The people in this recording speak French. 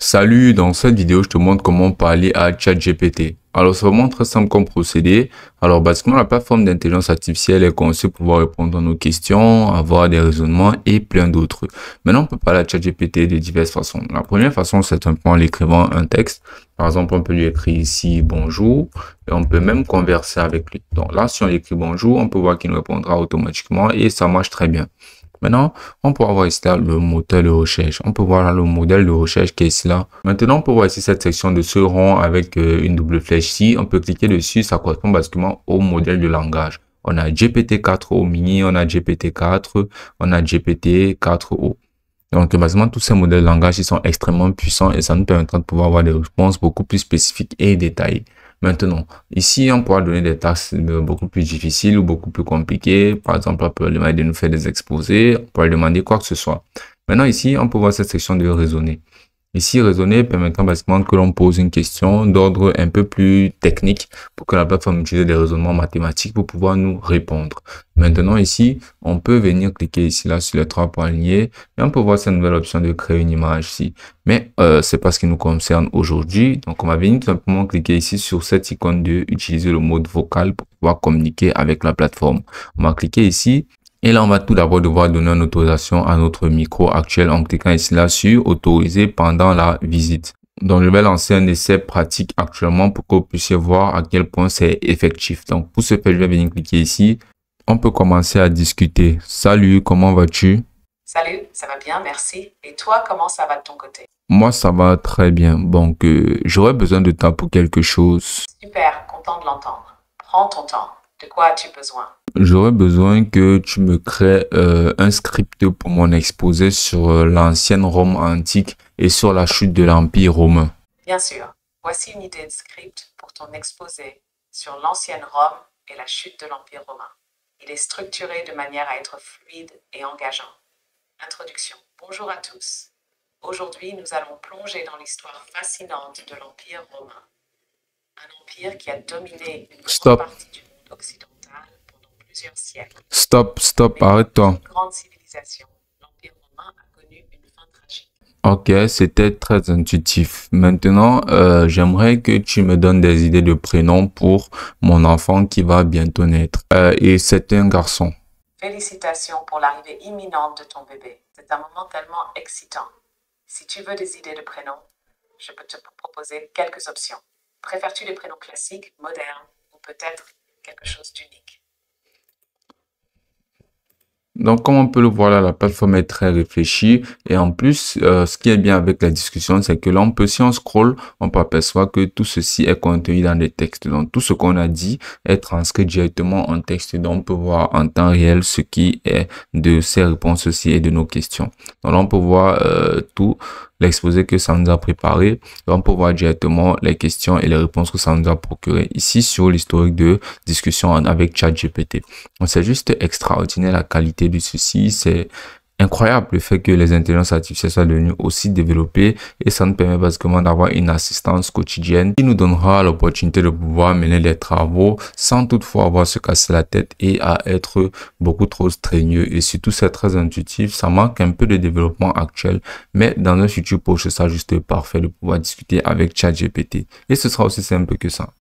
Salut, dans cette vidéo, je te montre comment parler à ChatGPT. Alors, c'est vraiment très simple comme procédé. Alors, basiquement, la plateforme d'intelligence artificielle est conçue pour pouvoir répondre à nos questions, avoir des raisonnements et plein d'autres. Maintenant, on peut parler à ChatGPT de diverses façons. La première façon, c'est simplement en écrivant un texte. Par exemple, on peut lui écrire ici bonjour et on peut même converser avec lui. Donc là, si on écrit bonjour, on peut voir qu'il nous répondra automatiquement et ça marche très bien. Maintenant, on peut voir ici là le moteur de recherche. On peut voir là le modèle de recherche qui est ici là. Maintenant, on peut voir ici cette section de ce rond avec une double flèche ici. On peut cliquer dessus. Ça correspond basiquement au modèle de langage. On a GPT-4o mini, on a GPT-4, on a GPT-4o. Donc, basiquement, tous ces modèles de langage, ils sont extrêmement puissants et ça nous permettra de pouvoir avoir des réponses beaucoup plus spécifiques et détaillées. Maintenant, ici, on pourra donner des tâches beaucoup plus difficiles ou beaucoup plus compliquées. Par exemple, on peut lui demander de nous faire des exposés, on peut lui demander quoi que ce soit. Maintenant, ici, on peut voir cette section de raisonner. Ici, raisonner permettra basiquement que l'on pose une question d'ordre un peu plus technique pour que la plateforme utilise des raisonnements mathématiques pour pouvoir nous répondre. Maintenant, ici, on peut venir cliquer ici, là, sur les trois points liés et on peut voir cette nouvelle option de créer une image ici. Mais c'est pas ce qui nous concerne aujourd'hui. Donc, on va venir tout simplement cliquer ici sur cette icône de utiliser le mode vocal pour pouvoir communiquer avec la plateforme. On va cliquer ici. Et là, on va tout d'abord devoir donner une autorisation à notre micro actuel en cliquant ici là sur autoriser pendant la visite. Donc, je vais lancer un essai pratique actuellement pour que vous puissiez voir à quel point c'est effectif. Donc, pour ce faire, je vais venir cliquer ici. On peut commencer à discuter. Salut, comment vas-tu? Salut, ça va bien, merci. Et toi, comment ça va de ton côté? Moi, ça va très bien. Donc, j'aurais besoin de toi pour quelque chose. Super, content de l'entendre. Prends ton temps. De quoi as-tu besoin? J'aurais besoin que tu me crées un script pour mon exposé sur l'ancienne Rome antique et sur la chute de l'Empire romain. Bien sûr. Voici une idée de script pour ton exposé sur l'ancienne Rome et la chute de l'Empire romain. Il est structuré de manière à être fluide et engageant. Introduction. Bonjour à tous. Aujourd'hui, nous allons plonger dans l'histoire fascinante de l'Empire romain. Un empire qui a dominé une grande partie du monde occidental pendant plusieurs siècles. Stop, arrête-toi. Grande civilisation, l'Empire romain a connu une fin tragique. Ok, c'était très intuitif. Maintenant, j'aimerais que tu me donnes des idées de prénoms pour mon enfant qui va bientôt naître. Et c'est un garçon. Félicitations pour l'arrivée imminente de ton bébé. C'est un moment tellement excitant. Si tu veux des idées de prénoms, je peux te proposer quelques options. Préfères-tu les prénoms classiques, modernes ou peut-être quelque chose d'unique? Donc, comme on peut le voir là, la plateforme est très réfléchie. Et en plus, ce qui est bien avec la discussion, c'est que là, si on scrolle, on peut apercevoir que tout ceci est contenu dans des textes. Donc, tout ce qu'on a dit est transcrit directement en texte. Donc, on peut voir en temps réel ce qui est de ces réponses-ci et de nos questions. Donc, là, on peut voir tout l'exposé que ça nous a préparé. Là, on peut voir directement les questions et les réponses que ça nous a procuré ici sur l'historique de discussion avec ChatGPT. Donc, c'est juste extraordinaire la qualité de ceci. C'est incroyable le fait que les intelligences artificielles soient devenues aussi développées et ça nous permet basiquement d'avoir une assistance quotidienne qui nous donnera l'opportunité de pouvoir mener des travaux sans toutefois avoir à se casser la tête et à être beaucoup trop streigneux. Et surtout, c'est très intuitif. Ça manque un peu de développement actuel, mais dans un futur proche, ça sera juste parfait de pouvoir discuter avec ChatGPT. Et ce sera aussi simple que ça.